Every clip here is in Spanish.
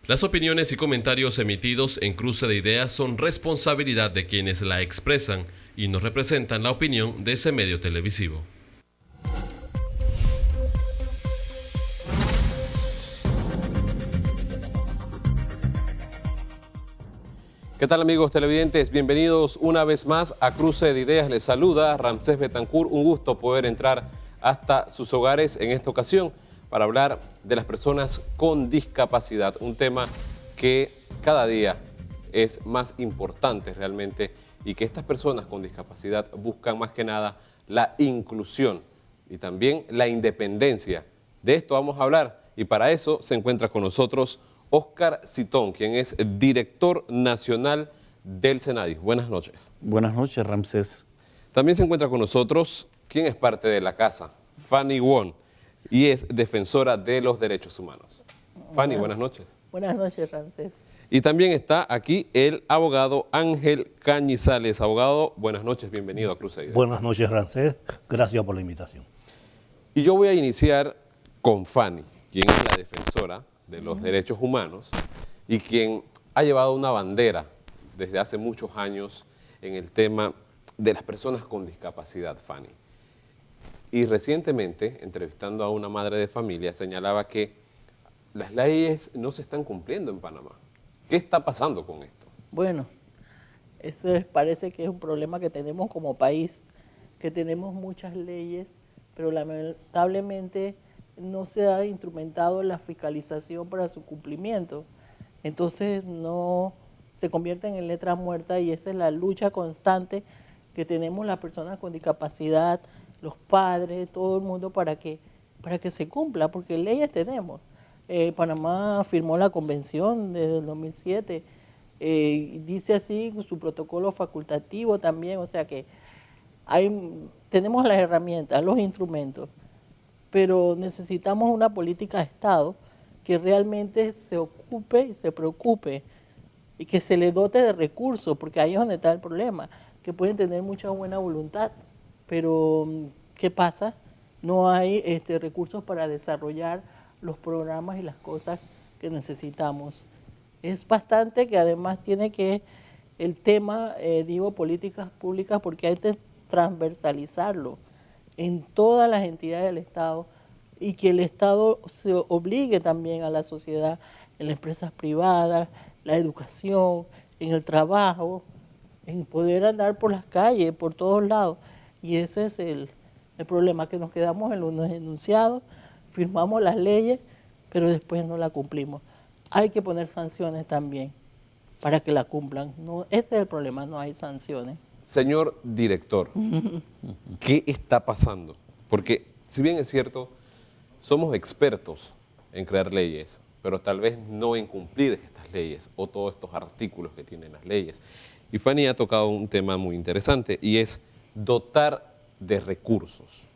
Las opiniones y comentarios emitidos en Cruce de Ideas son responsabilidad de quienes la expresan y no representan la opinión de ese medio televisivo. ¿Qué tal, amigos televidentes? Bienvenidos una vez más a Cruce de Ideas. Les saluda Ramsés Betancourt. Un gusto poder entrar hasta sus hogares en esta ocasión para hablar de las personas con discapacidad, un tema que cada día es más importante realmente y que estas personas con discapacidad buscan más que nada la inclusión y también la independencia. De esto vamos a hablar y para eso se encuentra con nosotros Óscar Citón, quien es director nacional del SENADI. Buenas noches. Buenas noches, Ramsés. También se encuentra con nosotros quien es parte de la casa, Fanny Won, y es defensora de los derechos humanos. Fanny, buenas noches. Buenas noches, Ramsés. Y también está aquí el abogado Ángel Cañizales. Abogado, buenas noches, bienvenido a Cruce de Ideas. Buenas noches, Ramsés. Gracias por la invitación. Y yo voy a iniciar con Fanny, quien es la defensora de los derechos humanos y quien ha llevado una bandera desde hace muchos años en el tema de las personas con discapacidad, Fanny. Y recientemente, entrevistando a una madre de familia, señalaba que las leyes no se están cumpliendo en Panamá. ¿Qué está pasando con esto? Bueno, eso parece que es un problema que tenemos como país, que tenemos muchas leyes, pero lamentablemente no se ha instrumentado la fiscalización para su cumplimiento. Entonces no se convierten en letra muerta y esa es la lucha constante que tenemos las personas con discapacidad, los padres, todo el mundo para que se cumpla, porque leyes tenemos. Panamá firmó la convención desde el 2007, dice así su protocolo facultativo también, o sea que tenemos las herramientas, los instrumentos, pero necesitamos una política de Estado que realmente se ocupe y se preocupe y que se le dote de recursos, porque ahí es donde está el problema, que pueden tener mucha buena voluntad, pero ¿qué pasa? No hay recursos para desarrollar los programas y las cosas que necesitamos. Es bastante que además tiene que el tema, digo, políticas públicas, porque hay que transversalizarlo en todas las entidades del Estado y que el Estado se obligue también a la sociedad, en las empresas privadas, la educación, en el trabajo, en poder andar por las calles, por todos lados. Y ese es el problema, que nos quedamos en los enunciados, firmamos las leyes, pero después no la cumplimos. Hay que poner sanciones también para que la cumplan. No, ese es el problema, no hay sanciones. Señor director, ¿qué está pasando? Porque si bien es cierto, somos expertos en crear leyes, pero tal vez no en cumplir estas leyes o todos estos artículos que tienen las leyes. Y Fanny ha tocado un tema muy interesante y es dotar de recursos.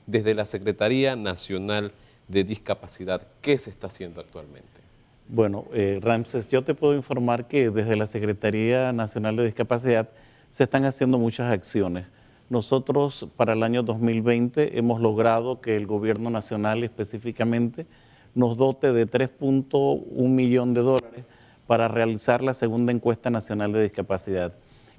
Desde la Secretaría Nacional de Discapacidad, ¿qué se está haciendo actualmente? Bueno, Ramsés, yo te puedo informar que desde la Secretaría Nacional de Discapacidad se están haciendo muchas acciones. Nosotros para el año 2020 hemos logrado que el gobierno nacional específicamente nos dote de 3.1 millones de dólares para realizar la segunda encuesta nacional de discapacidad.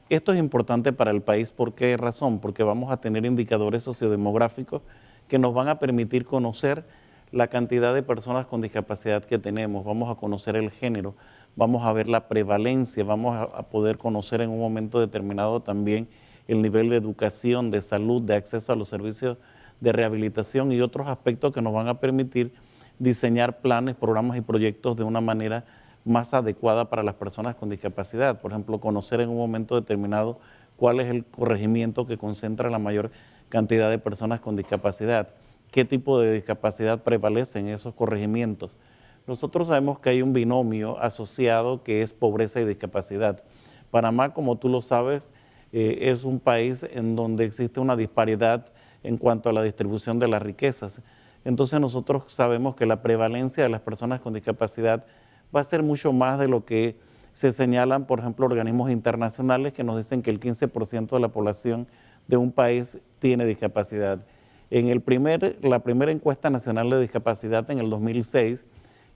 Esto es importante para el país. ¿Por qué razón? Porque vamos a tener indicadores sociodemográficos que nos van a permitir conocer la cantidad de personas con discapacidad que tenemos, vamos a conocer el género, vamos a ver la prevalencia, vamos a poder conocer en un momento determinado también el nivel de educación, de salud, de acceso a los servicios de rehabilitación y otros aspectos que nos van a permitir diseñar planes, programas y proyectos de una manera más adecuada para las personas con discapacidad. Por ejemplo, conocer en un momento determinado cuál es el corregimiento que concentra la mayor cantidad de personas con discapacidad, qué tipo de discapacidad prevalece en esos corregimientos. Nosotros sabemos que hay un binomio asociado que es pobreza y discapacidad. Panamá, como tú lo sabes, es un país en donde existe una disparidad en cuanto a la distribución de las riquezas. Entonces nosotros sabemos que la prevalencia de las personas con discapacidad va a ser mucho más de lo que se señalan, por ejemplo, organismos internacionales que nos dicen que el 15% de la población de un país tiene discapacidad. En la primera encuesta nacional de discapacidad en el 2006,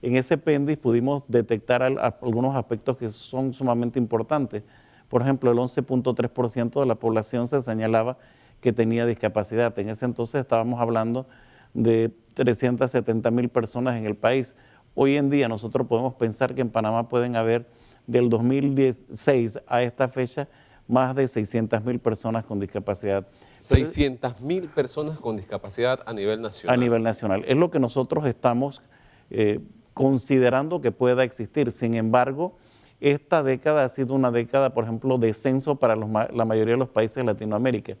En ese PENDIS pudimos detectar algunos aspectos que son sumamente importantes. Por ejemplo, el 11.3% de la población se señalaba que tenía discapacidad. En ese entonces estábamos hablando de 370,000 personas en el país. Hoy en día nosotros podemos pensar que en Panamá pueden haber del 2016 a esta fecha más de 600,000 personas con discapacidad. 600,000 personas con discapacidad a nivel nacional. A nivel nacional. Es lo que nosotros estamos considerando que pueda existir. Sin embargo, esta década ha sido una década, por ejemplo, de censo para la mayoría de los países de Latinoamérica.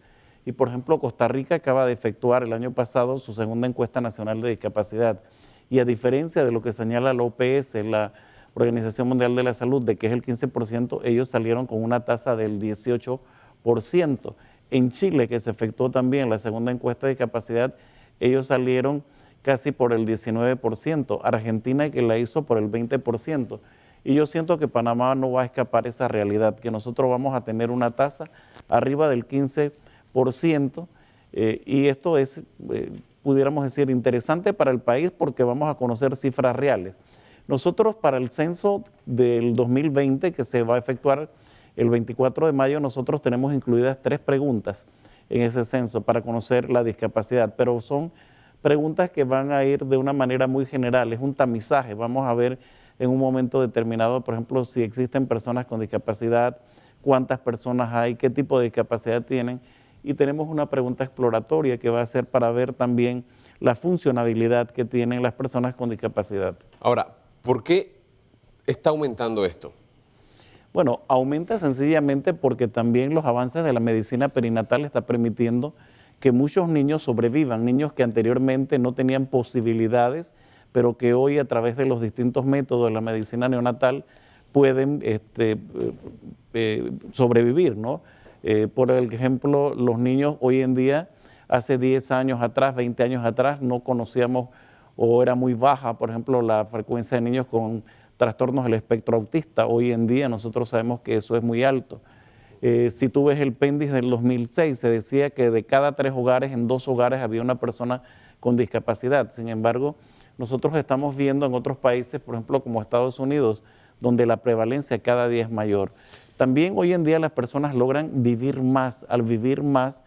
Y, por ejemplo, Costa Rica acaba de efectuar el año pasado su segunda encuesta nacional de discapacidad. Y a diferencia de lo que señala la OPS, la Organización Mundial de la Salud, de que es el 15%, ellos salieron con una tasa del 18%. En Chile, que se efectuó también la segunda encuesta de discapacidad, ellos salieron casi por el 19%. Argentina, que la hizo por el 20%. Y yo siento que Panamá no va a escapar esa realidad, que nosotros vamos a tener una tasa arriba del 15%, y esto es, pudiéramos decir, interesante para el país porque vamos a conocer cifras reales. Nosotros para el censo del 2020, que se va a efectuar el 24 de mayo, nosotros tenemos incluidas 3 preguntas en ese censo para conocer la discapacidad, pero son preguntas que van a ir de una manera muy general, es un tamizaje. Vamos a ver en un momento determinado, por ejemplo, si existen personas con discapacidad, cuántas personas hay, qué tipo de discapacidad tienen, y tenemos una pregunta exploratoria que va a ser para ver también la funcionabilidad que tienen las personas con discapacidad. Ahora, ¿por qué está aumentando esto? Bueno, aumenta sencillamente porque también los avances de la medicina perinatal están permitiendo que muchos niños sobrevivan, niños que anteriormente no tenían posibilidades, pero que hoy a través de los distintos métodos de la medicina neonatal pueden sobrevivir, ¿no? Por ejemplo, los niños hoy en día, hace 10 años atrás, 20 años atrás, no conocíamos o era muy baja, por ejemplo, la frecuencia de niños con trastornos del espectro autista. Hoy en día nosotros sabemos que eso es muy alto. Si tú ves el PENDIS del 2006, se decía que de cada 3 hogares, en 2 hogares había una persona con discapacidad. Sin embargo, nosotros estamos viendo en otros países, por ejemplo, como Estados Unidos, donde la prevalencia cada día es mayor. También hoy en día las personas logran vivir más. Al vivir más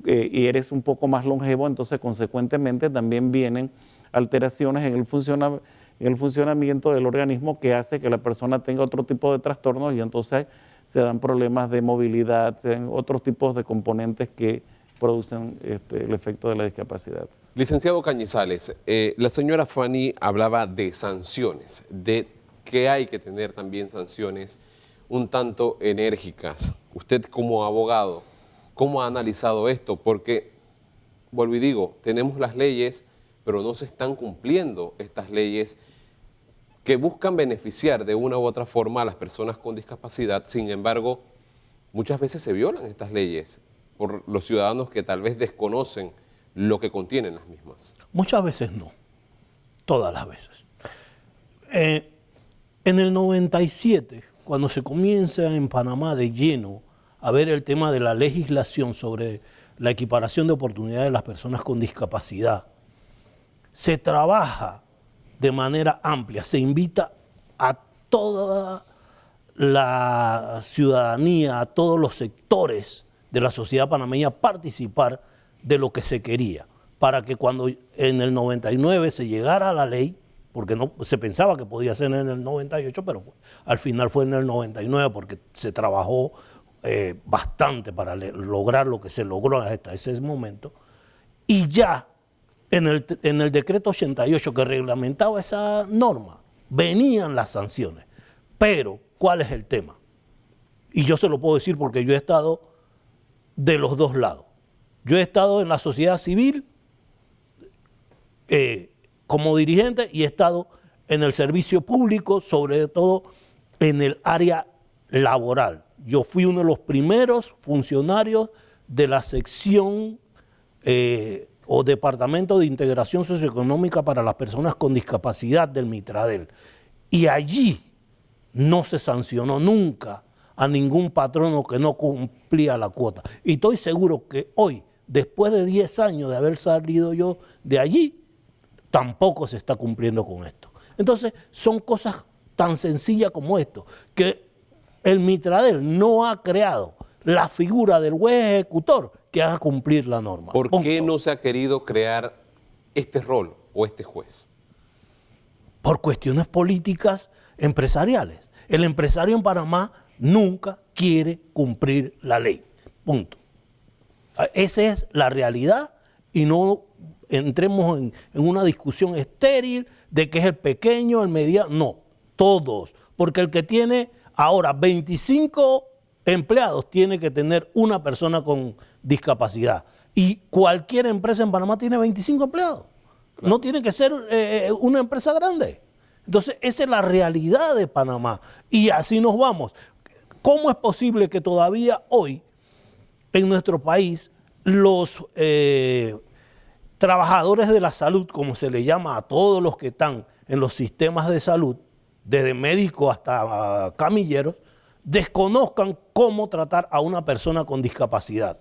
y eres un poco más longevo, entonces consecuentemente también vienen alteraciones en el funcionamiento del organismo que hace que la persona tenga otro tipo de trastornos y entonces se dan problemas de movilidad, se dan otros tipos de componentes que producen el efecto de la discapacidad. Licenciado Cañizales, la señora Fanny hablaba de sanciones, de que hay que tener también sanciones un tanto enérgicas. Usted como abogado, ¿cómo ha analizado esto? Porque, vuelvo y digo, tenemos las leyes, pero no se están cumpliendo estas leyes que buscan beneficiar de una u otra forma a las personas con discapacidad. Sin embargo, muchas veces se violan estas leyes por los ciudadanos que tal vez desconocen lo que contienen las mismas. Muchas veces no, todas las veces. En el 97, cuando se comienza en Panamá de lleno a ver el tema de la legislación sobre la equiparación de oportunidades de las personas con discapacidad, se trabaja de manera amplia, se invita a toda la ciudadanía, a todos los sectores de la sociedad panameña a participar de lo que se quería, para que cuando en el 99 se llegara a la ley, porque no se pensaba que podía ser en el 98, pero al final fue en el 99 porque se trabajó bastante para lograr lo que se logró hasta ese momento, y ya en el decreto 88 que reglamentaba esa norma, venían las sanciones. Pero, ¿cuál es el tema? Y yo se lo puedo decir porque yo he estado de los dos lados. Yo he estado en la sociedad civil como dirigente y he estado en el servicio público, sobre todo en el área laboral. Yo fui uno de los primeros funcionarios de la sección o Departamento de Integración Socioeconómica para las Personas con Discapacidad del Mitradel. Y allí no se sancionó nunca a ningún patrono que no cumplía la cuota. Y estoy seguro que hoy, después de 10 años de haber salido yo de allí, tampoco se está cumpliendo con esto. Entonces, son cosas tan sencillas como esto, que el Mitradel no ha creado la figura del juez ejecutor que haga cumplir la norma. ¿Por qué no se ha querido crear este rol o este juez? Por cuestiones políticas empresariales. El empresario en Panamá nunca quiere cumplir la ley. Punto. Esa es la realidad y no entremos en una discusión estéril de que es el pequeño, el mediano. No, todos. Porque el que tiene ahora 25 empleados tiene que tener una persona con discapacidad. Y cualquier empresa en Panamá tiene 25 empleados. Claro. No tiene que ser una empresa grande. Entonces, esa es la realidad de Panamá. Y así nos vamos. ¿Cómo es posible que todavía hoy en nuestro país los trabajadores de la salud, como se le llama a todos los que están en los sistemas de salud, desde médicos hasta camilleros, desconozcan cómo tratar a una persona con discapacidad?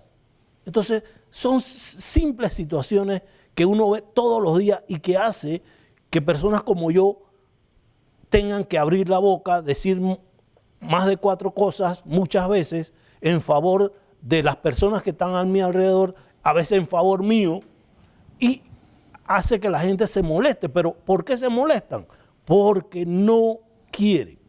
Entonces, son simples situaciones que uno ve todos los días y que hace que personas como yo tengan que abrir la boca, decir más de 4 cosas muchas veces en favor de las personas que están a mi alrededor, a veces en favor mío, y hace que la gente se moleste. ¿Pero por qué se molestan? Porque no quieren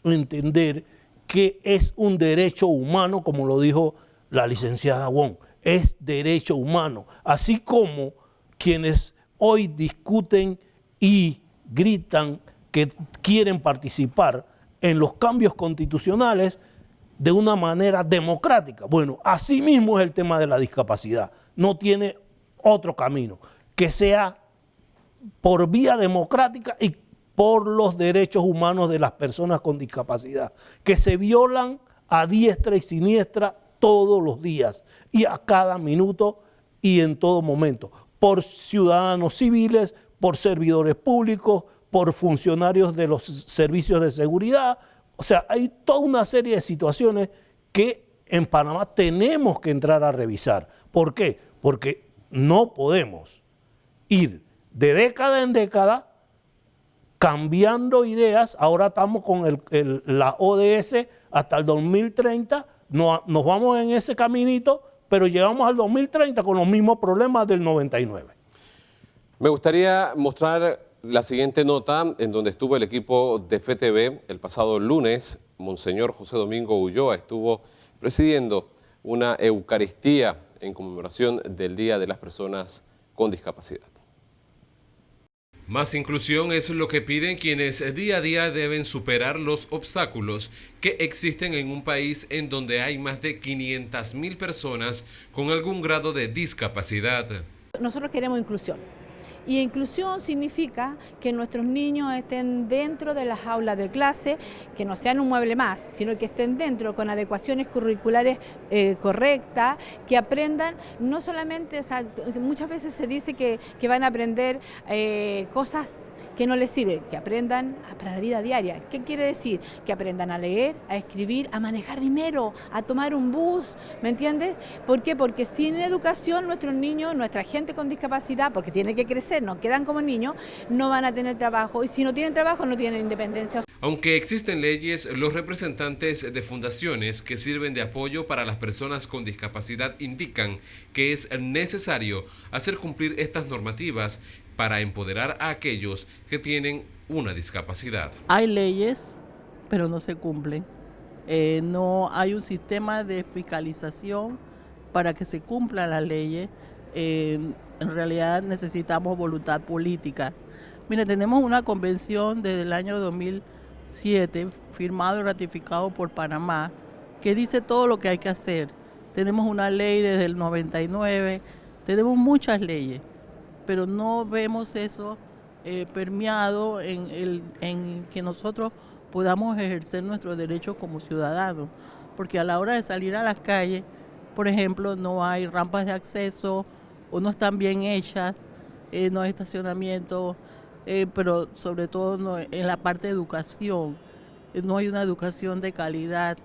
entender que es un derecho humano, como lo dijo la licenciada Wong, es derecho humano. Así como quienes hoy discuten y gritan que quieren participar en los cambios constitucionales de una manera democrática. Bueno, así mismo es el tema de la discapacidad. No tiene otro camino que sea por vía democrática y por los derechos humanos de las personas con discapacidad, que se violan a diestra y siniestra todos los días y a cada minuto y en todo momento, por ciudadanos civiles, por servidores públicos, por funcionarios de los servicios de seguridad. O sea, hay toda una serie de situaciones que en Panamá tenemos que entrar a revisar. ¿Por qué? Porque no podemos ir de década en década cambiando ideas. Ahora estamos con la ODS hasta el 2030, nos vamos en ese caminito, pero llegamos al 2030 con los mismos problemas del 99. Me gustaría mostrar la siguiente nota en donde estuvo el equipo de FTV el pasado lunes. Monseñor José Domingo Ulloa estuvo presidiendo una Eucaristía en conmemoración del Día de las Personas con Discapacidad. Más inclusión es lo que piden quienes día a día deben superar los obstáculos que existen en un país en donde hay más de 500.000 personas con algún grado de discapacidad. Nosotros queremos inclusión. Y inclusión significa que nuestros niños estén dentro de las aulas de clase, que no sean un mueble más, sino que estén dentro con adecuaciones curriculares correctas, que aprendan no solamente, o sea, muchas veces se dice que van a aprender cosas que no les sirven, que aprendan para la vida diaria. ¿Qué quiere decir? Que aprendan a leer, a escribir, a manejar dinero, a tomar un bus, ¿me entiendes? ¿Por qué? Porque sin educación nuestros niños, nuestra gente con discapacidad, porque tiene que crecer, no quedan como niños, no van a tener trabajo, y si no tienen trabajo no tienen independencia. Aunque existen leyes, los representantes de fundaciones que sirven de apoyo para las personas con discapacidad indican que es necesario hacer cumplir estas normativas para empoderar a aquellos que tienen una discapacidad. Hay leyes, pero no se cumplen. No hay un sistema de fiscalización para que se cumplan las leyes. En realidad necesitamos voluntad política. Mire, tenemos una convención desde el año 2007, firmado y ratificado por Panamá, que dice todo lo que hay que hacer. Tenemos una ley desde el 99, tenemos muchas leyes, pero no vemos eso permeado en que nosotros podamos ejercer nuestros derechos como ciudadanos, porque a la hora de salir a las calles, por ejemplo, no hay rampas de acceso o no están bien hechas, no hay estacionamiento, pero sobre todo en la parte de educación, no hay una educación de calidad,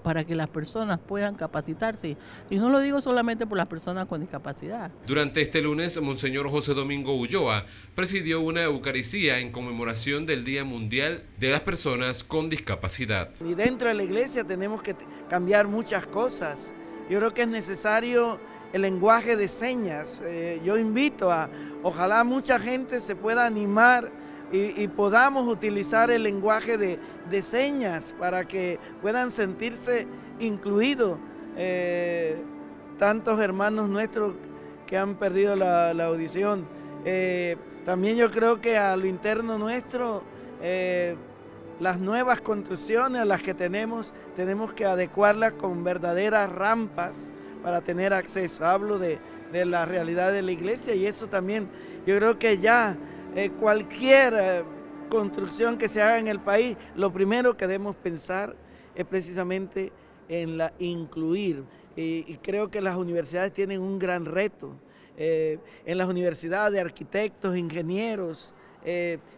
para que las personas puedan capacitarse. Y no lo digo solamente por las personas con discapacidad. Durante este lunes, Monseñor José Domingo Ulloa presidió una Eucaristía en conmemoración del Día Mundial de las Personas con Discapacidad. Y dentro de la iglesia tenemos que cambiar muchas cosas. Yo creo que es necesario el lenguaje de señas. Yo invito a, ojalá mucha gente se pueda animar y podamos utilizar el lenguaje de señas para que puedan sentirse incluidos tantos hermanos nuestros que han perdido la audición. También yo creo que a lo interno nuestro, las nuevas construcciones a las que tenemos que adecuarlas con verdaderas rampas para tener acceso. Hablo de la realidad de la iglesia, y eso también yo creo que ya cualquier construcción que se haga en el país, lo primero que debemos pensar es precisamente en la incluir. Y creo que las universidades tienen un gran reto. En las universidades, arquitectos, ingenieros,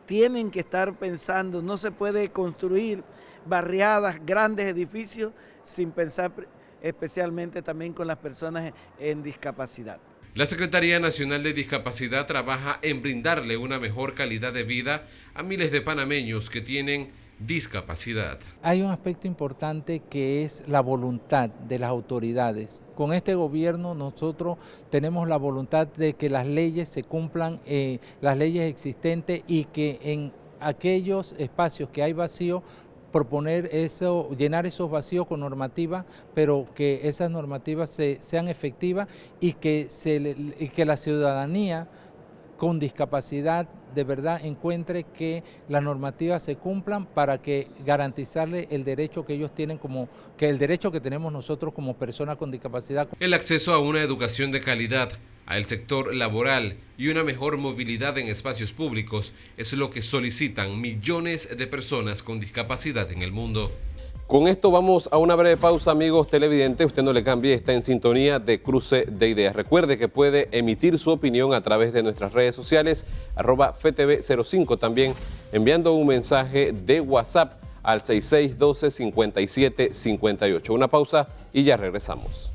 tienen que estar pensando, no se puede construir barriadas, grandes edificios, sin pensar especialmente también con las personas en discapacidad. La Secretaría Nacional de Discapacidad trabaja en brindarle una mejor calidad de vida a miles de panameños que tienen discapacidad. Hay un aspecto importante que es la voluntad de las autoridades. Con este gobierno nosotros tenemos la voluntad de que las leyes se cumplan, las leyes existentes, y que en aquellos espacios que hay vacío, proponer eso, llenar esos vacíos con normativa, pero que esas normativas sean efectivas y que la ciudadanía con discapacidad de verdad encuentre que las normativas se cumplan para que garantizarle el derecho que ellos tienen, el derecho que tenemos nosotros como personas con discapacidad. El acceso a una educación de calidad, al sector laboral y una mejor movilidad en espacios públicos es lo que solicitan millones de personas con discapacidad en el mundo. Con esto vamos a una breve pausa, amigos televidentes. Usted no le cambie, está en sintonía de Cruce de Ideas. Recuerde que puede emitir su opinión a través de nuestras redes sociales, @FTV05, también enviando un mensaje de WhatsApp al 6612-5758. Una pausa y ya regresamos.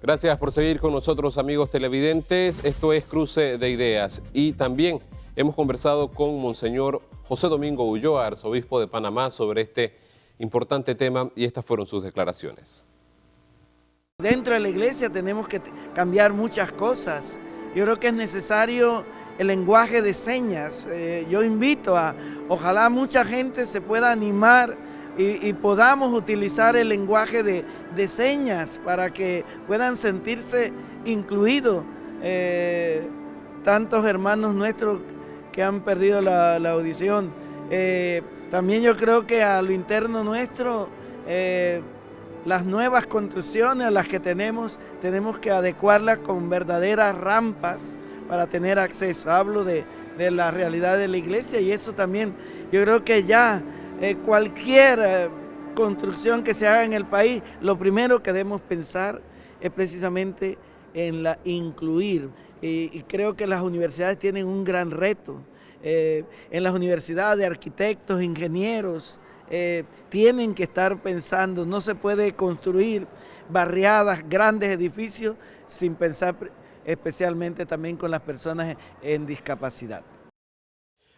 Gracias por seguir con nosotros, amigos televidentes. Esto es Cruce de Ideas, y también hemos conversado con Monseñor José Domingo Ulloa, arzobispo de Panamá, sobre este importante tema, y estas fueron sus declaraciones. Dentro de la iglesia tenemos que cambiar muchas cosas. Yo creo que es necesario el lenguaje de señas. Yo invito a, ojalá mucha gente se pueda animar y podamos utilizar el lenguaje de señas para que puedan sentirse incluidos tantos hermanos nuestros que han perdido la audición. También yo creo que a lo interno nuestro, las nuevas construcciones a las que tenemos que adecuarlas con verdaderas rampas para tener acceso. Hablo de la realidad de la iglesia, y eso también yo creo que ya cualquier construcción que se haga en el país, lo primero que debemos pensar es precisamente en la incluir. Y creo que las universidades tienen un gran reto. En las universidades, arquitectos, ingenieros, tienen que estar pensando, no se puede construir barriadas, grandes edificios, sin pensar especialmente también con las personas en discapacidad.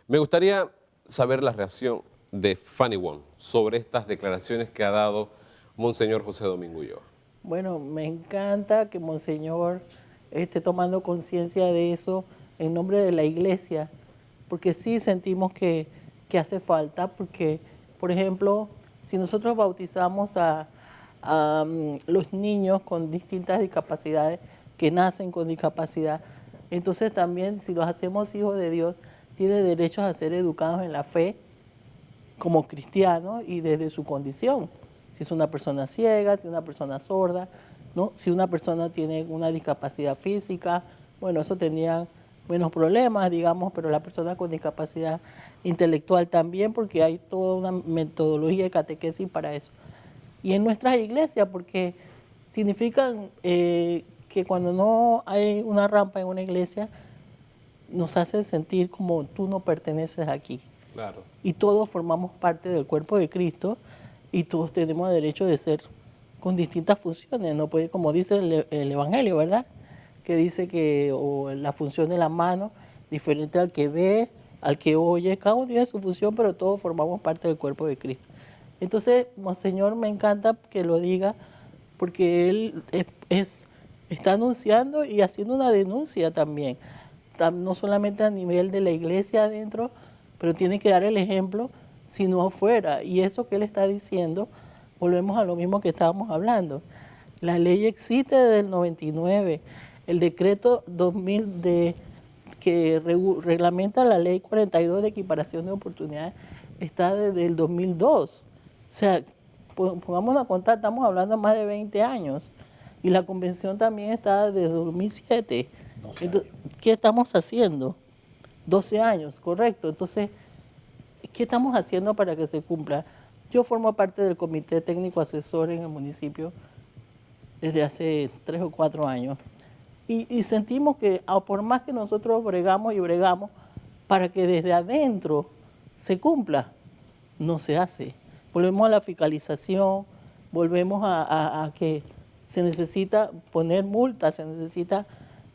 Me gustaría saber la reacción de Fanny Wong sobre estas declaraciones que ha dado Monseñor José Domingo Ulloa. Bueno, me encanta que Monseñor esté tomando conciencia de eso en nombre de la iglesia, porque sí sentimos que hace falta, porque, por ejemplo, si nosotros bautizamos a los niños con distintas discapacidades, que nacen con discapacidad, entonces también, si los hacemos hijos de Dios, tienen derechos a ser educados en la fe como cristianos y desde su condición. Si es una persona ciega, si es una persona sorda, ¿no? Si una persona tiene una discapacidad física, bueno, eso tendrían menos problemas, digamos, pero la persona con discapacidad intelectual también, porque hay toda una metodología de catequesis para eso. Y en nuestras iglesias, porque significan que cuando no hay una rampa en una iglesia, nos hace sentir como tú no perteneces aquí. Claro. Y todos formamos parte del cuerpo de Cristo y todos tenemos derecho de ser con distintas funciones, no puede, como dice el Evangelio, ¿verdad? Que dice que la función de la mano, diferente al que ve, al que oye, cada uno tiene su función, pero todos formamos parte del cuerpo de Cristo. Entonces, Monseñor, me encanta que lo diga, porque él está anunciando y haciendo una denuncia también, no solamente a nivel de la iglesia adentro, pero tiene que dar el ejemplo, sino afuera. Y eso que él está diciendo, volvemos a lo mismo que estábamos hablando. La ley existe desde el 99. El decreto 2000 que reglamenta la ley 42 de equiparación de oportunidades está desde el 2002. O sea, pongamos a contar, estamos hablando de más de 20 años. Y la convención también está desde 2007. Entonces, ¿qué estamos haciendo? 12 años, correcto. Entonces, ¿qué estamos haciendo para que se cumpla? Yo formo parte del comité técnico asesor en el municipio desde hace 3 o 4 años. Y sentimos que, por más que nosotros bregamos y bregamos, para que desde adentro se cumpla, no se hace. Volvemos a la fiscalización, volvemos a que se necesita poner multas, se necesita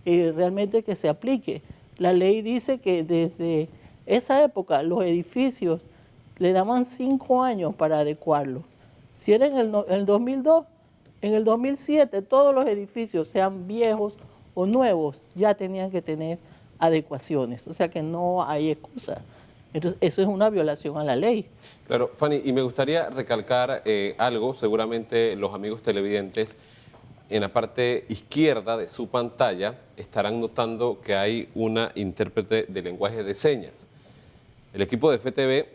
realmente que se aplique. La ley dice que desde esa época los edificios le daban 5 años para adecuarlos. Si era en el 2002, en el 2007 todos los edificios, sean viejos o nuevos, ya tenían que tener adecuaciones. O sea que no hay excusa. Entonces, eso es una violación a la ley. Claro, Fanny, y me gustaría recalcar algo, seguramente los amigos televidentes en la parte izquierda de su pantalla estarán notando que hay una intérprete de lenguaje de señas. El equipo de FTV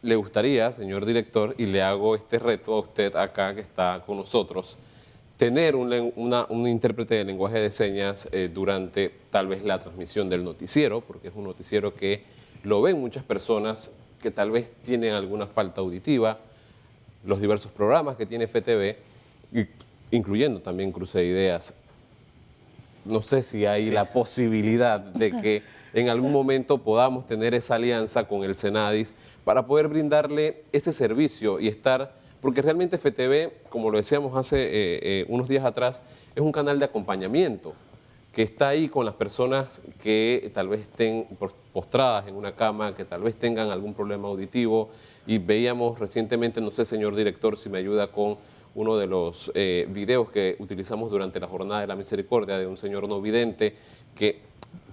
le gustaría, señor director, y le hago este reto a usted acá que está con nosotros, tener un intérprete de lenguaje de señas durante tal vez la transmisión del noticiero, porque es un noticiero que lo ven muchas personas que tal vez tienen alguna falta auditiva, los diversos programas que tiene FTV, incluyendo también Cruce de Ideas. No sé si hay la posibilidad de que en algún momento podamos tener esa alianza con el Senadis para poder brindarle ese servicio y estar, porque realmente FTV, como lo decíamos hace unos días atrás, es un canal de acompañamiento que está ahí con las personas que tal vez estén postradas en una cama, que tal vez tengan algún problema auditivo, y veíamos recientemente, no sé, señor director, si me ayuda con uno de los videos que utilizamos durante la Jornada de la Misericordia de un señor no vidente, que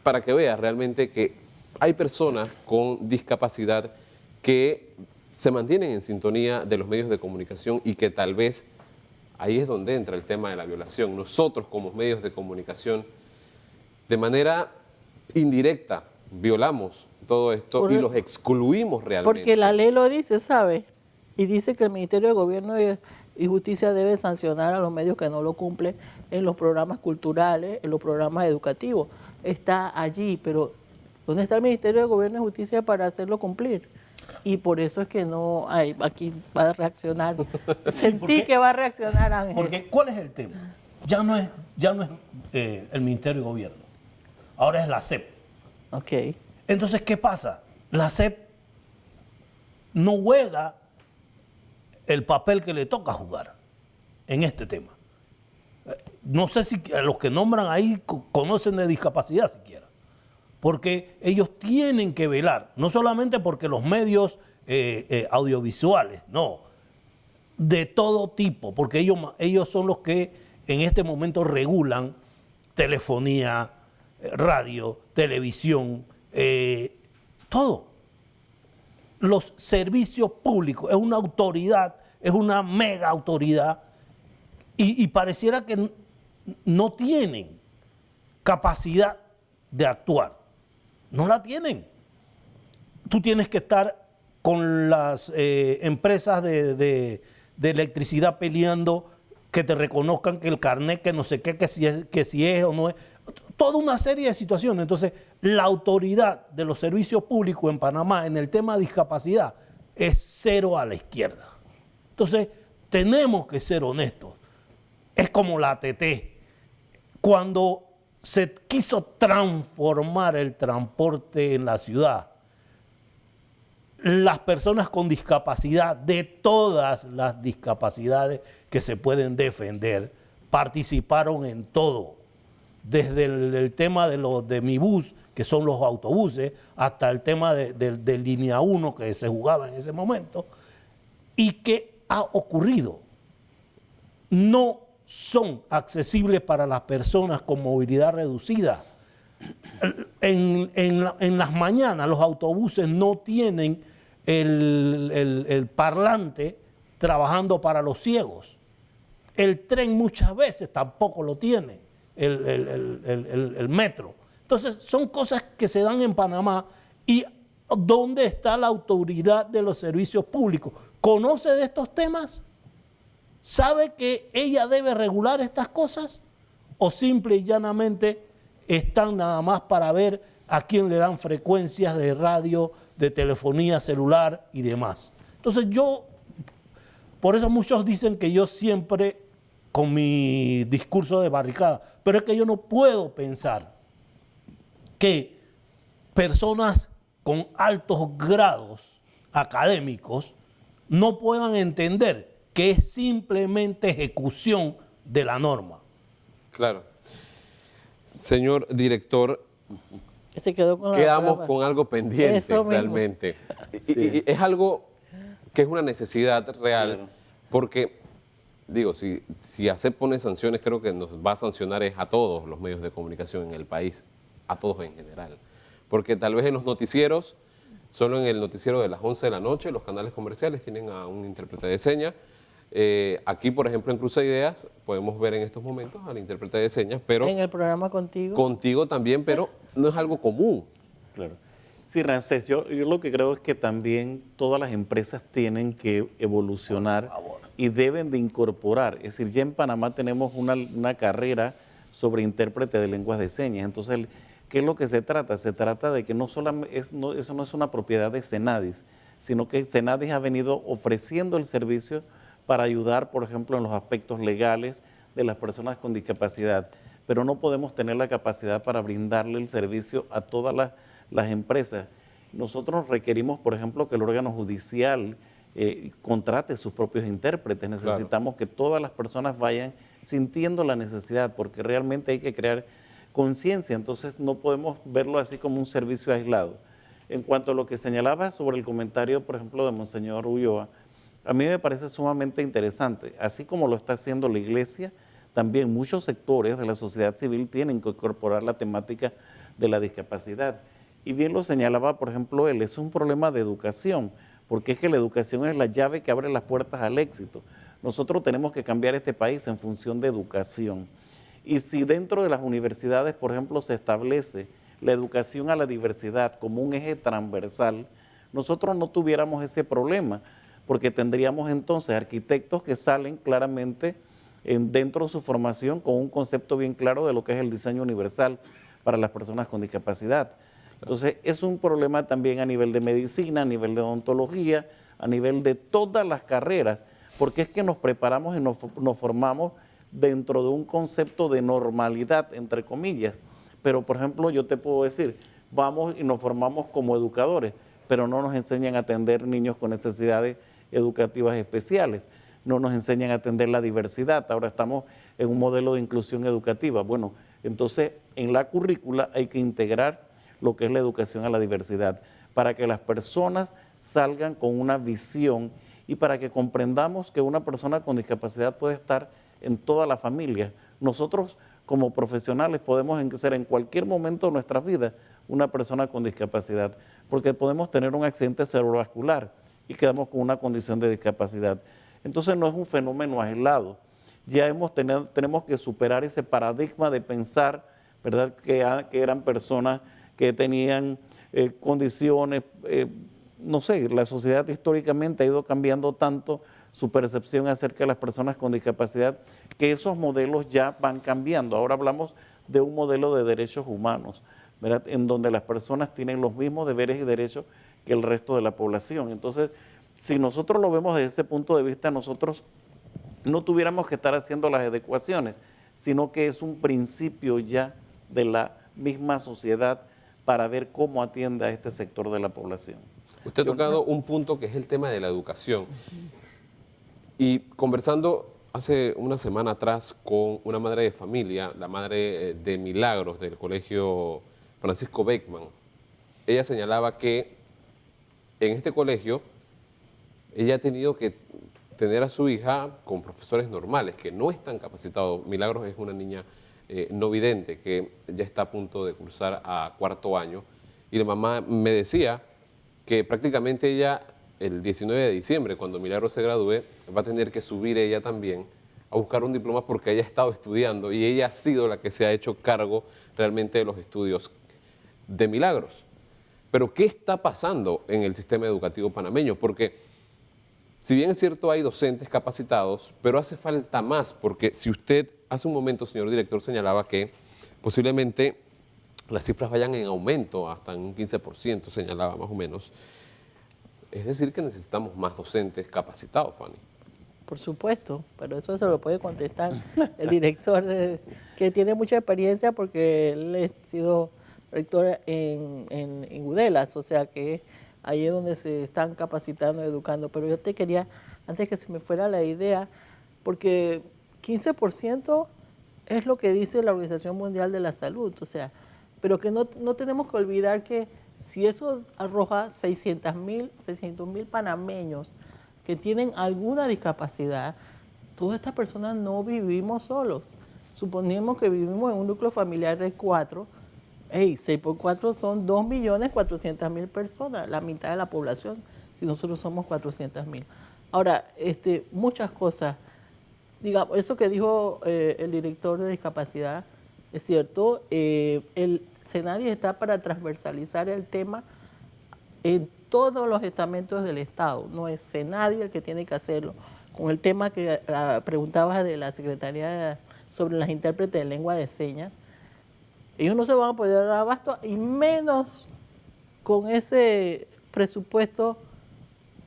para que vea realmente que hay personas con discapacidad que se mantienen en sintonía de los medios de comunicación y que tal vez ahí es donde entra el tema de la violación. Nosotros como medios de comunicación, de manera indirecta, violamos todo esto y los excluimos realmente. Porque la ley lo dice, ¿sabe? Y dice que el Ministerio de Gobierno y Justicia debe sancionar a los medios que no lo cumplen en los programas culturales, en los programas educativos. Está allí, pero ¿dónde está el Ministerio de Gobierno y Justicia para hacerlo cumplir? Y por eso es que no hay, aquí va a reaccionar. Sentí que va a reaccionar, Ángel. Porque ¿cuál es el tema? Ya no es el Ministerio de Gobierno, ahora es la SEP. Ok. Entonces, ¿qué pasa? La SEP no juega el papel que le toca jugar en este tema. No sé si los que nombran ahí conocen de discapacidad siquiera, porque ellos tienen que velar, no solamente porque los medios audiovisuales, no, de todo tipo, porque ellos son los que en este momento regulan telefonía, radio, televisión, todo. Los servicios públicos, es una autoridad, es una mega autoridad y pareciera que no tienen capacidad de actuar. No la tienen. Tú tienes que estar con las empresas de electricidad peleando que te reconozcan que el carnet, que no sé qué, que si es o no es. toda una serie de situaciones. Entonces, la autoridad de los servicios públicos en Panamá en el tema de discapacidad es cero a la izquierda. Entonces, tenemos que ser honestos. Es como la ATT. Cuando se quiso transformar el transporte en la ciudad, las personas con discapacidad, de todas las discapacidades que se pueden defender, participaron en todo. Desde el tema de Mi Bus, que son los autobuses, hasta el tema de Línea 1, que se jugaba en ese momento. ¿Y qué ha ocurrido? No son accesibles para las personas con movilidad reducida. En las mañanas los autobuses no tienen el parlante trabajando para los ciegos. El tren muchas veces tampoco lo tiene, el metro. Entonces son cosas que se dan en Panamá. ¿Y dónde está la autoridad de los servicios públicos? ¿Conoce de estos temas? ¿Sabe que ella debe regular estas cosas? ¿O simple y llanamente están nada más para ver a quién le dan frecuencias de radio, de telefonía celular y demás? Entonces por eso muchos dicen que yo siempre con mi discurso de barricada, pero es que yo no puedo pensar que personas con altos grados académicos no puedan entender que es simplemente ejecución de la norma. Claro. Señor director, Se quedó con quedamos con algo pendiente realmente. Sí. Y es algo que es una necesidad real, claro. Porque, digo, si ACEP pone sanciones, creo que nos va a sancionar es a todos los medios de comunicación en el país, a todos en general. Porque tal vez en los noticieros, solo en el noticiero de las 11 de la noche, los canales comerciales tienen a un intérprete de señas. Aquí, por ejemplo, en Cruce de Ideas, podemos ver en estos momentos al intérprete de señas, pero... En el programa contigo. Contigo también, pero no es algo común. Claro. Sí, Ramsés, yo lo que creo es que también todas las empresas tienen que evolucionar y deben de incorporar. Es decir, ya en Panamá tenemos una carrera sobre intérprete de lenguas de señas. Entonces, ¿qué es lo que se trata? Se trata de que no solamente eso no es una propiedad de Senadis, sino que Senadis ha venido ofreciendo el servicio para ayudar, por ejemplo, en los aspectos legales de las personas con discapacidad. Pero no podemos tener la capacidad para brindarle el servicio a todas las empresas. Nosotros requerimos, por ejemplo, que el órgano judicial contrate sus propios intérpretes. Necesitamos que todas las personas vayan sintiendo la necesidad, porque realmente hay que crear conciencia. Entonces no podemos verlo así como un servicio aislado. En cuanto a lo que señalaba sobre el comentario, por ejemplo, de Monseñor Ulloa, a mí me parece sumamente interesante. Así como lo está haciendo la Iglesia, también muchos sectores de la sociedad civil tienen que incorporar la temática de la discapacidad. Y bien lo señalaba, por ejemplo, él, es un problema de educación, porque es que la educación es la llave que abre las puertas al éxito. Nosotros tenemos que cambiar este país en función de educación. Y si dentro de las universidades, por ejemplo, se establece la educación a la diversidad como un eje transversal, nosotros no tuviéramos ese problema, porque tendríamos entonces arquitectos que salen claramente dentro de su formación con un concepto bien claro de lo que es el diseño universal para las personas con discapacidad. Entonces, es un problema también a nivel de medicina, a nivel de odontología, a nivel de todas las carreras, porque es que nos preparamos y nos formamos dentro de un concepto de normalidad, entre comillas. Pero, por ejemplo, yo te puedo decir, vamos y nos formamos como educadores, pero no nos enseñan a atender niños con necesidades educativas especiales, no nos enseñan a atender la diversidad. Ahora estamos en un modelo de inclusión educativa. Bueno, entonces en la currícula hay que integrar lo que es la educación a la diversidad, para que las personas salgan con una visión y para que comprendamos que una persona con discapacidad puede estar en toda la familia. Nosotros como profesionales podemos ser en cualquier momento de nuestra vida una persona con discapacidad, porque podemos tener un accidente cerebrovascular y quedamos con una condición de discapacidad. Entonces no es un fenómeno aislado. Ya tenemos que superar ese paradigma de pensar, ¿verdad?, que eran personas que tenían condiciones, no sé, la sociedad históricamente ha ido cambiando tanto su percepción acerca de las personas con discapacidad, que esos modelos ya van cambiando. Ahora hablamos de un modelo de derechos humanos, ¿verdad? En donde las personas tienen los mismos deberes y derechos que el resto de la población. Entonces, si nosotros lo vemos desde ese punto de vista, nosotros no tuviéramos que estar haciendo las adecuaciones, sino que es un principio ya de la misma sociedad para ver cómo atiende a este sector de la población. Usted ha tocado un punto que es el tema de la educación. Y conversando hace una semana atrás con una madre de familia, la madre de Milagros del Colegio Francisco Beckman, ella señalaba que en este colegio ella ha tenido que tener a su hija con profesores normales, que no están capacitados. Milagros es una niña no vidente que ya está a punto de cursar a 4º año. Y la mamá me decía que prácticamente ella, el 19 de diciembre, cuando Milagros se gradúe, va a tener que subir ella también a buscar un diploma porque ella ha estado estudiando y ella ha sido la que se ha hecho cargo realmente de los estudios de Milagros. Pero ¿qué está pasando en el sistema educativo panameño? Porque si bien es cierto hay docentes capacitados, pero hace falta más, porque si usted hace un momento, señor director, señalaba que posiblemente las cifras vayan en aumento, hasta en un 15%, señalaba más o menos. Es decir, que necesitamos más docentes capacitados, Fanny. Por supuesto, pero eso se lo puede contestar el director, que tiene mucha experiencia porque él ha sido rector en Udelas, o sea que ahí es donde se están capacitando y educando. Pero yo te quería, antes que se me fuera la idea, porque 15% es lo que dice la Organización Mundial de la Salud, o sea, pero que no tenemos que olvidar que si eso arroja 600.000 panameños que tienen alguna discapacidad, todas estas personas no vivimos solos. Suponemos que vivimos en un núcleo familiar de 4, 6 por 4 son 2.400.000 personas, la mitad de la población, si nosotros somos 400.000. Ahora, muchas cosas, digamos, eso que dijo el director de discapacidad, es cierto, el SENADI está para transversalizar el tema en todos los estamentos del Estado, no es SENADI el que tiene que hacerlo. Con el tema que preguntabas de la Secretaría sobre las intérpretes de lengua de señas, ellos no se van a poder dar abasto, y menos con ese presupuesto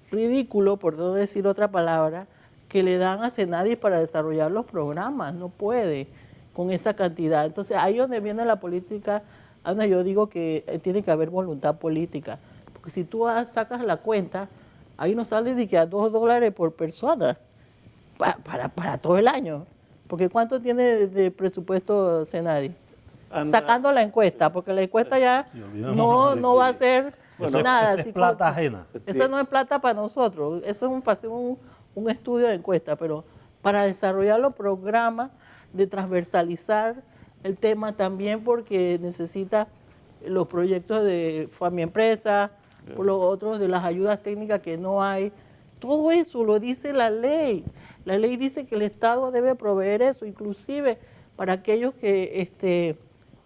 ridículo, por no decir otra palabra, que le dan a SENADI para desarrollar los programas. No puede con esa cantidad. Entonces, ahí donde viene la política, donde yo digo que tiene que haber voluntad política. Porque si tú sacas la cuenta, ahí nos sale de que a $2 por persona para todo el año. Porque ¿cuánto tiene de presupuesto SENADI? Sacando la encuesta, porque la encuesta ya no va a ser nada. Esa es plata ajena. Esa no es plata para nosotros, eso es un estudio de encuesta, pero para desarrollar los programas, de transversalizar el tema también, porque necesita los proyectos de Fami Empresa, por los otros de las ayudas técnicas que no hay. Todo eso lo dice la ley. La ley dice que el Estado debe proveer eso, inclusive para aquellos que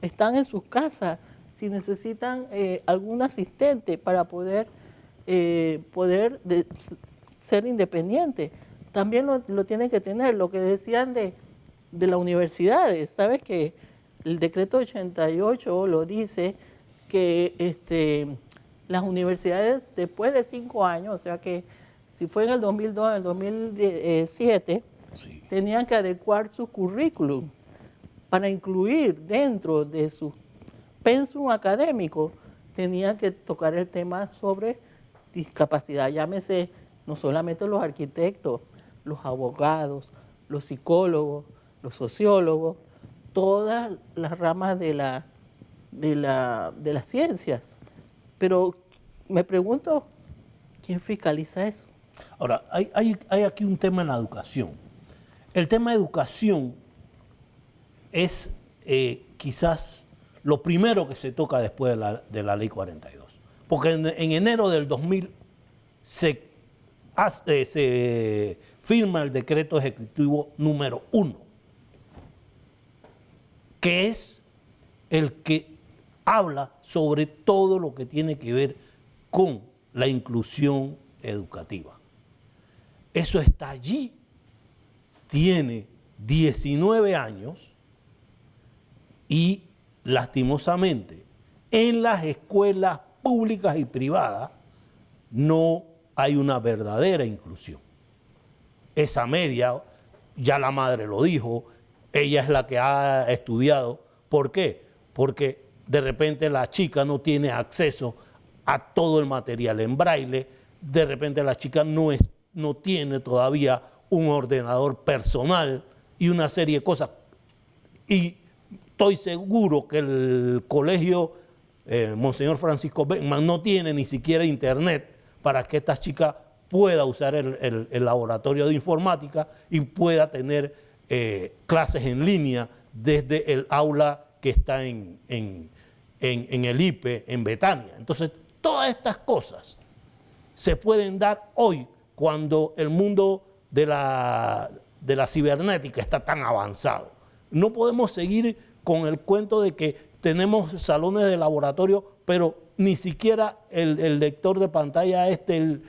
están en sus casas, si necesitan algún asistente para poder ser independientes. También lo tienen que tener. Lo que decían de las universidades, ¿sabes? Que el decreto 88 lo dice, que las universidades después de 5 años, o sea que si fue en el 2002, en el 2007, sí, tenían que adecuar su currículum para incluir dentro de su pensum académico, tenían que tocar el tema sobre discapacidad. Llámese no solamente los arquitectos, los abogados, los psicólogos, los sociólogos, todas las ramas de las ciencias. Pero me pregunto, ¿quién fiscaliza eso? Ahora, hay aquí un tema en la educación. El tema de educación es quizás lo primero que se toca después de la Ley 42. Porque en enero del 2000 se firma el decreto ejecutivo número 1, que es el que habla sobre todo lo que tiene que ver con la inclusión educativa. Eso está allí, tiene 19 años Y lastimosamente, en las escuelas públicas y privadas no hay una verdadera inclusión. Esa media, ya la madre lo dijo, ella es la que ha estudiado. ¿Por qué? Porque de repente la chica no tiene acceso a todo el material en braille, de repente la chica no tiene todavía un ordenador personal y una serie de cosas. Y estoy seguro que el colegio Monseñor Francisco Beckman no tiene ni siquiera internet para que esta chica pueda usar el laboratorio de informática y pueda tener clases en línea desde el aula que está en el IPE, en Betania. Entonces, todas estas cosas se pueden dar hoy cuando el mundo de la cibernética está tan avanzado. No podemos seguir con el cuento de que tenemos salones de laboratorio, pero ni siquiera el lector de pantalla el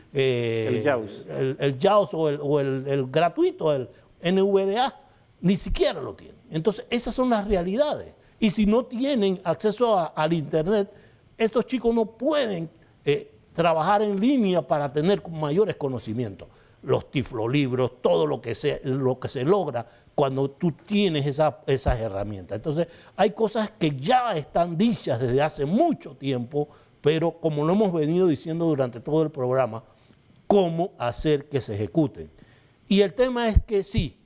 JAWS o el gratuito, el NVDA, ni siquiera lo tiene. Entonces, esas son las realidades. Y si no tienen acceso al Internet, estos chicos no pueden trabajar en línea para tener mayores conocimientos. Los tiflolibros, todo lo que se logra cuando tú tienes esas herramientas. Entonces, hay cosas que ya están dichas desde hace mucho tiempo, pero como lo hemos venido diciendo durante todo el programa, cómo hacer que se ejecuten. Y el tema es que sí,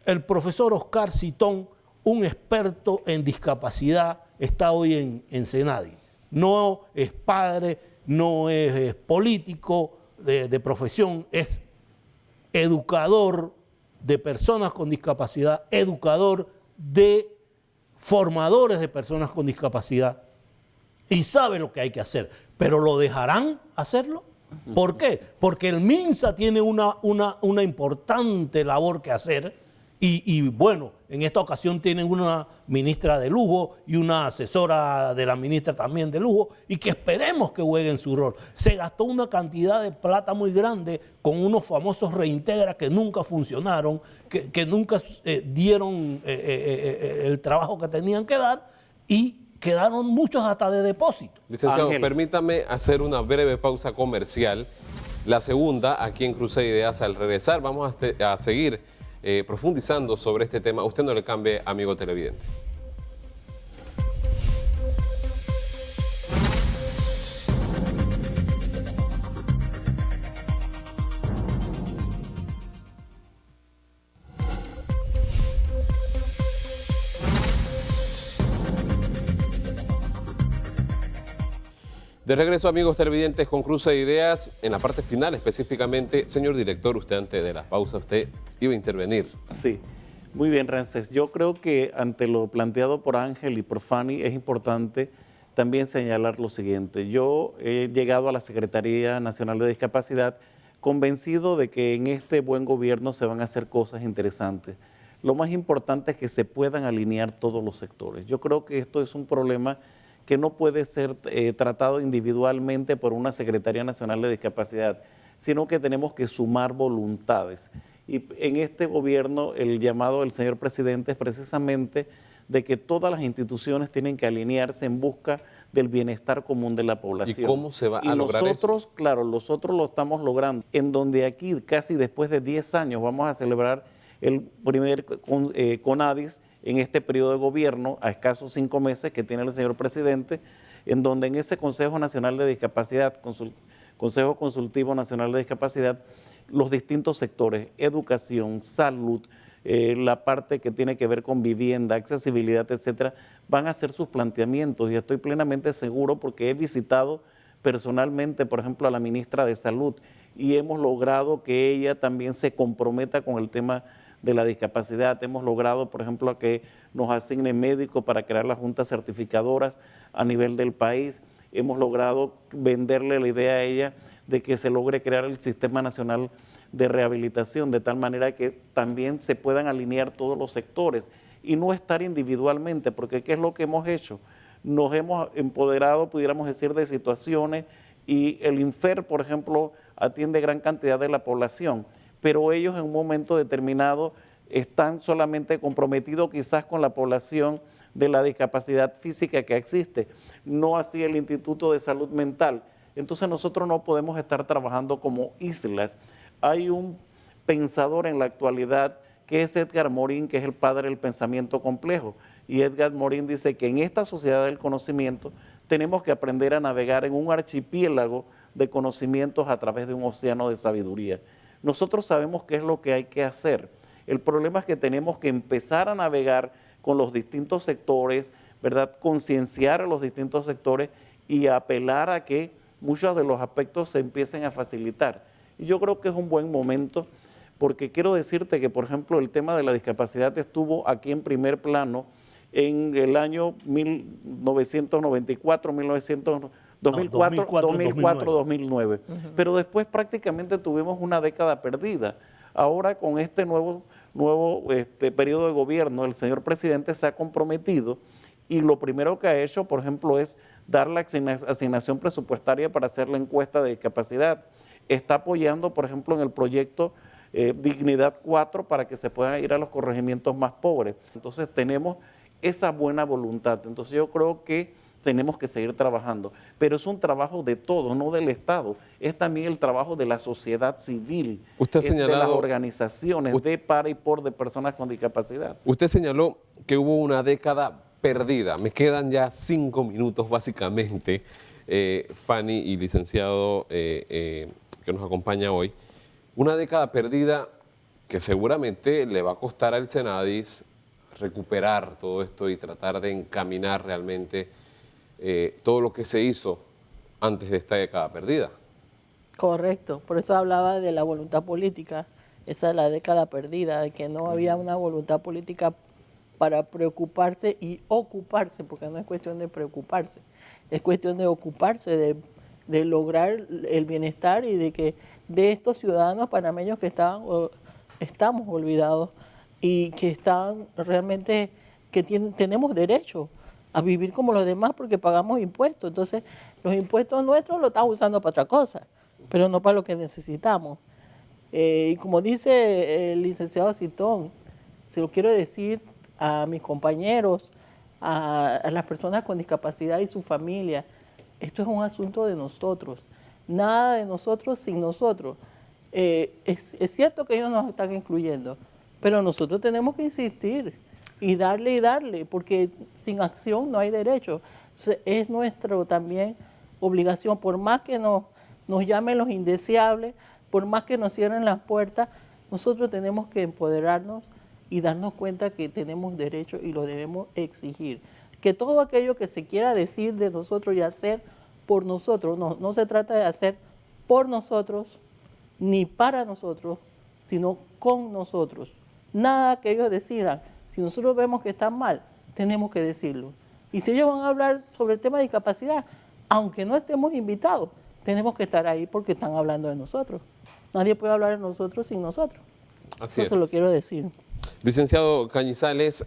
el profesor Oscar Citón, un experto en discapacidad, está hoy en Senadi. No es padre, no es político de profesión, es educador de personas con discapacidad, educador de formadores de personas con discapacidad y sabe lo que hay que hacer, pero ¿lo dejarán hacerlo? ¿Por qué? Porque el MINSA tiene una importante labor que hacer y bueno, en esta ocasión tienen una ministra de lujo y una asesora de la ministra también de lujo y que esperemos que jueguen su rol. Se gastó una cantidad de plata muy grande con unos famosos reintegra que nunca funcionaron, que nunca dieron el trabajo que tenían que dar y quedaron muchos hasta de depósito. Licenciado, Ángeles, permítame hacer una breve pausa comercial. La segunda, aquí en Cruce de Ideas, al regresar vamos a seguir profundizando sobre este tema. Usted no le cambie, amigo televidente. De regreso, amigos televidentes, con Cruce de Ideas, en la parte final específicamente. Señor director, usted antes de la pausa, usted iba a intervenir. Sí, muy bien, Ramsés. Yo creo que ante lo planteado por Ángel y por Fanny es importante también señalar lo siguiente. Yo he llegado a la Secretaría Nacional de Discapacidad convencido de que en este buen gobierno se van a hacer cosas interesantes. Lo más importante es que se puedan alinear todos los sectores. Yo creo que esto es un problema que no puede ser tratado individualmente por una Secretaría Nacional de Discapacidad, sino que tenemos que sumar voluntades. Y en este gobierno el llamado del señor presidente es precisamente de que todas las instituciones tienen que alinearse en busca del bienestar común de la población. ¿Y cómo se va a lograr nosotros, claro, nosotros lo estamos logrando, en donde aquí casi después de 10 años vamos a celebrar el primer CONADIS en este periodo de gobierno, a escasos 5 meses que tiene el señor presidente, en donde en ese Consejo Nacional de Discapacidad, Consejo Consultivo Nacional de Discapacidad, los distintos sectores, educación, salud, la parte que tiene que ver con vivienda, accesibilidad, etcétera, van a hacer sus planteamientos y estoy plenamente seguro porque he visitado personalmente, por ejemplo, a la ministra de Salud y hemos logrado que ella también se comprometa con el tema de la discapacidad. Hemos logrado, por ejemplo, que nos asignen médicos para crear las juntas certificadoras a nivel del país. Hemos logrado venderle la idea a ella de que se logre crear el Sistema Nacional de Rehabilitación, de tal manera que también se puedan alinear todos los sectores y no estar individualmente, porque ¿qué es lo que hemos hecho? Nos hemos empoderado, pudiéramos decir, de situaciones y el INFER, por ejemplo, atiende gran cantidad de la población, pero ellos en un momento determinado están solamente comprometidos quizás con la población de la discapacidad física que existe, no así el Instituto de Salud Mental. Entonces nosotros no podemos estar trabajando como islas. Hay un pensador en la actualidad que es Edgar Morin, que es el padre del pensamiento complejo. Y Edgar Morin dice que en esta sociedad del conocimiento tenemos que aprender a navegar en un archipiélago de conocimientos a través de un océano de sabiduría. Nosotros sabemos qué es lo que hay que hacer. El problema es que tenemos que empezar a navegar con los distintos sectores, ¿verdad? Concienciar a los distintos sectores y apelar a que muchos de los aspectos se empiecen a facilitar. Y yo creo que es un buen momento, porque quiero decirte que, por ejemplo, el tema de la discapacidad estuvo aquí en primer plano en el año 1994, 2004-2009. Pero después prácticamente tuvimos una década perdida. Ahora con este nuevo periodo de gobierno, el señor presidente se ha comprometido y lo primero que ha hecho, por ejemplo, es dar la asignación presupuestaria para hacer la encuesta de discapacidad. Está apoyando, por ejemplo, en el proyecto Dignidad 4 para que se puedan ir a los corregimientos más pobres. Entonces tenemos esa buena voluntad. Entonces yo creo que tenemos que seguir trabajando, pero es un trabajo de todos, no del Estado, es también el trabajo de la sociedad civil, usted ha señalado, de las organizaciones de para y por de personas con discapacidad. Usted señaló que hubo una década perdida, me quedan ya 5 minutos básicamente, Fanny y licenciado que nos acompaña hoy, una década perdida que seguramente le va a costar al Senadis recuperar todo esto y tratar de encaminar realmente todo lo que se hizo antes de esta década perdida. Correcto, por eso hablaba de la voluntad política, esa es la década perdida, de que no había una voluntad política para preocuparse y ocuparse, porque no es cuestión de preocuparse, es cuestión de ocuparse, de lograr el bienestar y de que de estos ciudadanos panameños que estamos olvidados y que están realmente, que tenemos derecho a vivir como los demás porque pagamos impuestos. Entonces, los impuestos nuestros los estamos usando para otra cosa, pero no para lo que necesitamos. Y como dice el licenciado Citón, se lo quiero decir a mis compañeros, a las personas con discapacidad y su familia, esto es un asunto de nosotros, nada de nosotros sin nosotros. Es cierto que ellos nos están incluyendo, pero nosotros tenemos que insistir y darle, porque sin acción no hay derecho. Entonces, es nuestra también obligación, por más que nos llamen los indeseables, por más que nos cierren las puertas, nosotros tenemos que empoderarnos y darnos cuenta que tenemos derecho y lo debemos exigir. Que todo aquello que se quiera decir de nosotros y hacer por nosotros, no se trata de hacer por nosotros ni para nosotros, sino con nosotros. Nada que ellos decidan, si nosotros vemos que están mal, tenemos que decirlo. Y si ellos van a hablar sobre el tema de discapacidad, aunque no estemos invitados, tenemos que estar ahí porque están hablando de nosotros. Nadie puede hablar de nosotros sin nosotros. Así Eso se lo quiero decir. Licenciado Cañizales,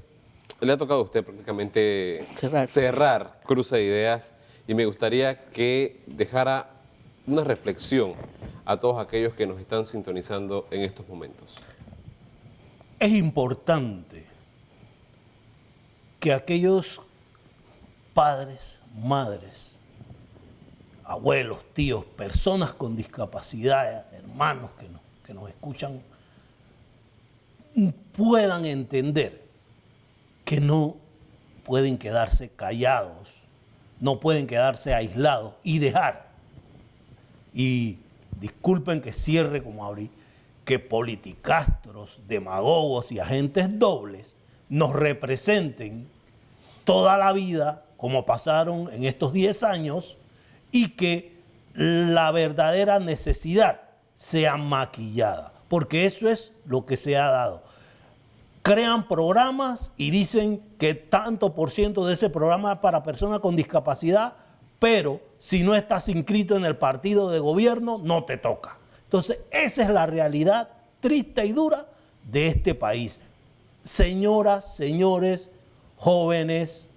le ha tocado a usted prácticamente cerrar Cruce de Ideas y me gustaría que dejara una reflexión a todos aquellos que nos están sintonizando en estos momentos. Es importante que aquellos padres, madres, abuelos, tíos, personas con discapacidad, hermanos que nos escuchan, puedan entender que no pueden quedarse callados, no pueden quedarse aislados y dejar. Y disculpen que cierre como abrí, que politicastros, demagogos y agentes dobles nos representen toda la vida como pasaron en estos 10 años y que la verdadera necesidad sea maquillada, porque eso es lo que se ha dado. Crean programas y dicen que tanto por ciento de ese programa es para personas con discapacidad, pero si no estás inscrito en el partido de gobierno, no te toca. Entonces, esa es la realidad triste y dura de este país. Señoras, señores, jóvenes,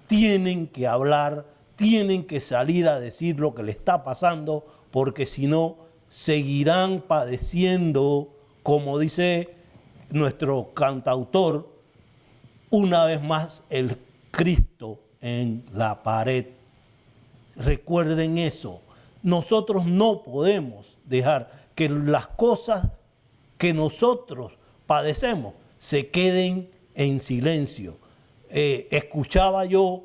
tienen que hablar, tienen que salir a decir lo que le está pasando, porque si no, seguirán padeciendo, como dice nuestro cantautor, una vez más el Cristo en la pared. Recuerden eso. Nosotros no podemos dejar que las cosas que nosotros padecemos se queden en silencio. Escuchaba yo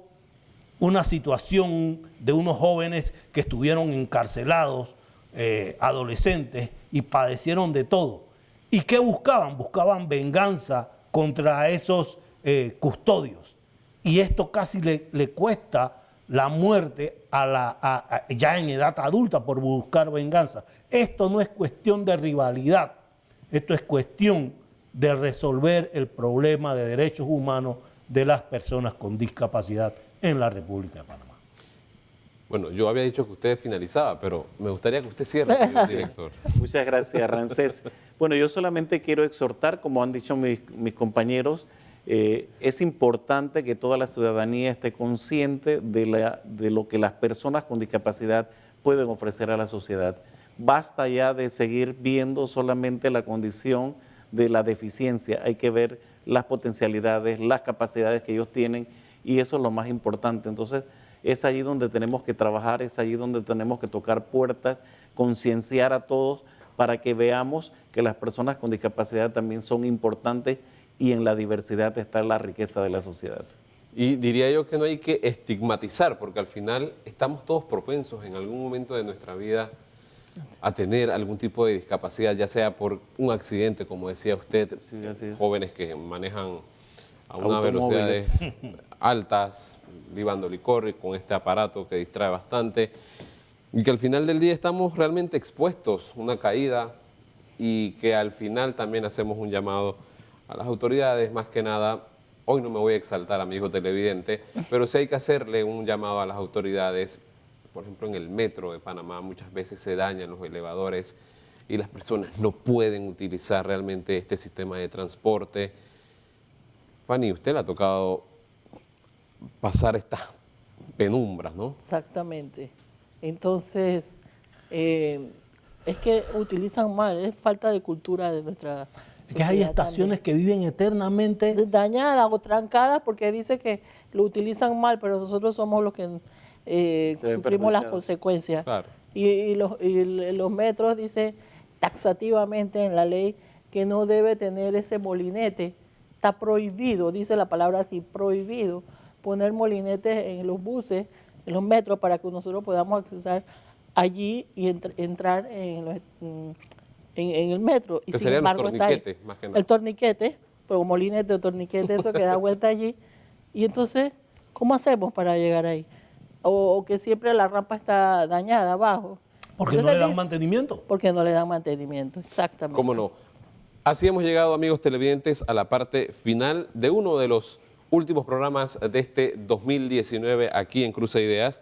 una situación de unos jóvenes que estuvieron encarcelados, adolescentes, y padecieron de todo. ¿Y qué buscaban? Buscaban venganza contra esos custodios. Y esto casi le cuesta la muerte ya en edad adulta por buscar venganza. Esto no es cuestión de rivalidad, esto es cuestión de resolver el problema de derechos humanos de las personas con discapacidad en la República de Panamá. Bueno, yo había dicho que usted finalizaba, pero me gustaría que usted cierre, señor director. Muchas gracias, Ramsés. Bueno, yo solamente quiero exhortar, como han dicho mis compañeros, es importante que toda la ciudadanía esté consciente de lo que las personas con discapacidad pueden ofrecer a la sociedad. Basta ya de seguir viendo solamente la condición de la deficiencia, hay que ver las potencialidades, las capacidades que ellos tienen, y eso es lo más importante. Entonces, es allí donde tenemos que trabajar, es allí donde tenemos que tocar puertas, concienciar a todos para que veamos que las personas con discapacidad también son importantes y en la diversidad está la riqueza de la sociedad. Y diría yo que no hay que estigmatizar, porque al final estamos todos propensos en algún momento de nuestra vida a tener algún tipo de discapacidad, ya sea por un accidente, como decía usted, Sí, así es. jóvenes que manejan a unas velocidades altas, libando licor y con este aparato que distrae bastante, y que al final del día estamos realmente expuestos a una caída, y que al final también hacemos un llamado a las autoridades, más que nada. Hoy no me voy a exaltar, amigo televidente, pero sí hay que hacerle un llamado a las autoridades. Por ejemplo, en el metro de Panamá muchas veces se dañan los elevadores y las personas no pueden utilizar realmente este sistema de transporte. Fanny, usted le ha tocado pasar estas penumbras, ¿no? Exactamente. Entonces, es que utilizan mal, es falta de cultura de nuestra Es que hay estaciones que viven eternamente dañadas o trancadas porque dice que lo utilizan mal, pero nosotros somos los que sufrimos las consecuencias. Claro. Y los metros dice taxativamente en la ley que no debe tener ese molinete. Está prohibido, dice la palabra así, prohibido poner molinetes en los buses, en los metros, para que nosotros podamos accesar allí y entrar en el metro. Y Que sin serían los embargo está ahí torniquetes, más que nada. el torniquete, pero molinete o torniquete, eso que da vuelta allí. Y entonces, ¿cómo hacemos para llegar ahí? O que siempre la rampa está dañada abajo. porque no Entonces le dan dice- mantenimiento. Porque no le dan mantenimiento, exactamente. ¿Cómo no? Así hemos llegado, amigos televidentes, a la parte final de uno de los últimos programas de este 2019 aquí en Cruce de Ideas.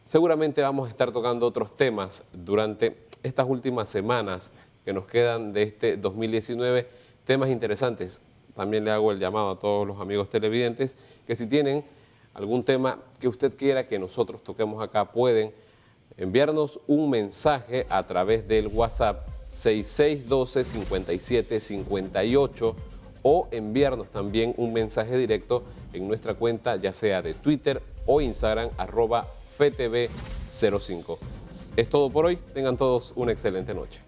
Seguramente vamos a estar tocando otros temas durante estas últimas semanas que nos quedan de este 2019, temas interesantes. También le hago el llamado a todos los amigos televidentes que si tienen algún tema que usted quiera que nosotros toquemos acá, pueden enviarnos un mensaje a través del WhatsApp 6612-5758 o enviarnos también un mensaje directo en nuestra cuenta, ya sea de Twitter o Instagram, @FTV05. Es todo por hoy. Tengan todos una excelente noche.